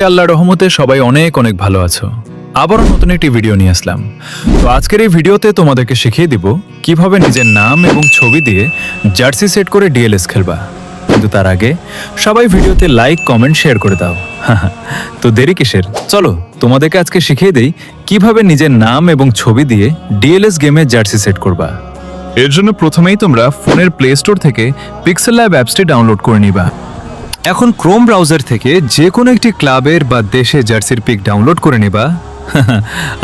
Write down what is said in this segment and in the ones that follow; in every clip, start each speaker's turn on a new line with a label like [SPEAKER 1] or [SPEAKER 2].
[SPEAKER 1] আল্লাহর রহমতে সবাই অনেক অনেক ভালো আছো। আবারও নতুন একটি ভিডিও নিয়ে আসলাম। তো আজকের এই ভিডিওতে তোমাদেরকে শিখিয়ে দিব কিভাবে নিজের নাম এবং ছবি দিয়ে জার্সি সেট করে ডিএলএস খেলবা। কিন্তু তার আগে সবাই ভিডিওতে লাইক, কমেন্ট, শেয়ার করে দাও। তো দেরি কিসের, চলো তোমাদেরকে আজকে শিখিয়ে দেই কিভাবে নিজের নাম এবং ছবি দিয়ে ডিএলএস গেমে জার্সি সেট করবা।
[SPEAKER 2] এর জন্য প্রথমেই তোমরা ফোনের প্লে স্টোর থেকে পিক্সেল ল্যাব অ্যাপসটি ডাউনলোড করে নিবা। এখন ক্রোম ব্রাউজার থেকে যে কোনো একটি ক্লাবের বা দেশে জার্সির পিক ডাউনলোড করে নিবা।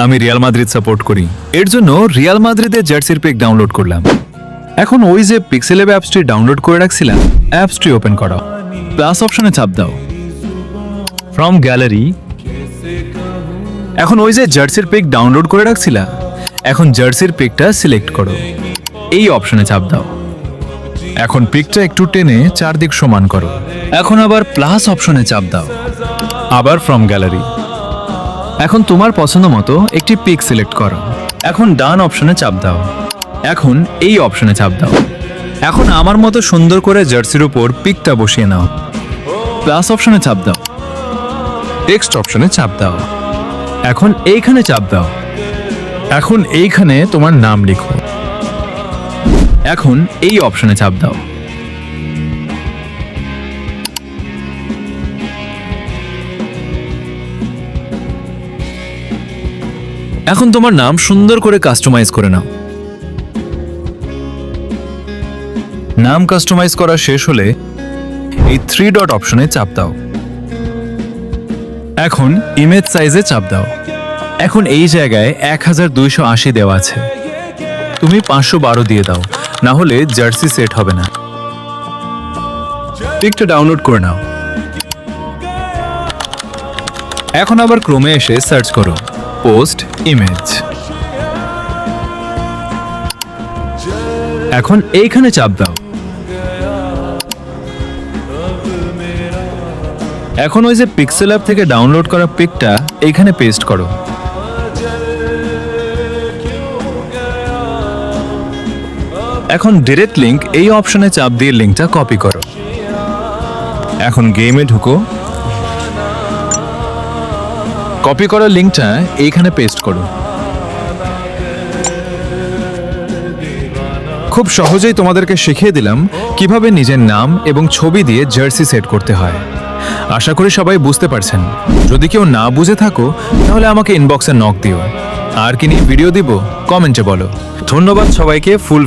[SPEAKER 1] আমি রিয়াল মাদ্রিদ সাপোর্ট করি, এর জন্য রিয়াল মাদ্রিদের জার্সির পিক ডাউনলোড করলাম।
[SPEAKER 2] এখন ওই যে পিক্সেল ল্যাব অ্যাপসটি ডাউনলোড করে রাখছিলাম, অ্যাপসটি ওপেন করো, প্লাস অপশনে চাপ দাও, ফ্রম গ্যালারি। এখন ওই যে জার্সির পিক ডাউনলোড করে রাখছিলা, এখন জার্সির পিকটা সিলেক্ট করো, এই অপশনে চাপ দাও। এখন পিকটা একটু টেনে চারদিক সমান করো। এখন আবার প্লাস অপশনে চাপ দাও, আবার ফ্রম গ্যালারি। এখন তোমার পছন্দ মতো একটি পিক সিলেক্ট করো। এখন ডান অপশনে চাপ দাও। এখন এই অপশনে চাপ দাও। এখন আমার মতো সুন্দর করে জার্সির উপর পিকটা বসিয়ে নাও। প্লাস অপশনে চাপ দাও, টেক্সট অপশনে চাপ দাও। এখন এইখানে চাপ দাও। এখন এইখানে তোমার নাম লিখো। এখন এই অপশনে চাপ দাও। এখন তোমার নাম সুন্দর করে কাস্টমাইজ করে নাও। নাম কাস্টমাইজ করা শেষ হলে এই 3 ডট অপশনে চাপ দাও। এখন ইমেজ সাইজে চাপ দাও। এখন এই জায়গায় 1280 দেওয়া আছে, তুমি 512 দিয়ে দাও, না হলে জার্সি সেট হবে না। পিকটা ডাউনলোড করে নাও। এখন আবার ক্রোমে এসে সার্চ করো পোস্ট ইমেজ। এখন এইখানে চাপ দাও। এখন ওই যে পিক্সেল অ্যাপ থেকে ডাউনলোড করা পিকটা এইখানে পেস্ট করো। এখন ডিরেক্ট লিংক এই অপশনে চাপ দিয়ে লিংকটা কপি করো। এখন গেমে ঢুকো, কপি করা লিংকটা এইখানে পেস্ট করো। খুব সহজেই তোমাদেরকে শিখিয়ে দিলাম কিভাবে নিজের নাম এবং ছবি দিয়ে জার্সি সেট করতে হয়। আশা করি সবাই বুঝতে পারছেন। যদি কেউ না বুঝে থাকো তাহলে আমাকে ইনবক্সে নক দিও। আর কি নিয়ে ভিডিও দিব কমেন্টে বলো। ধন্যবাদ সবাইকে। ফুল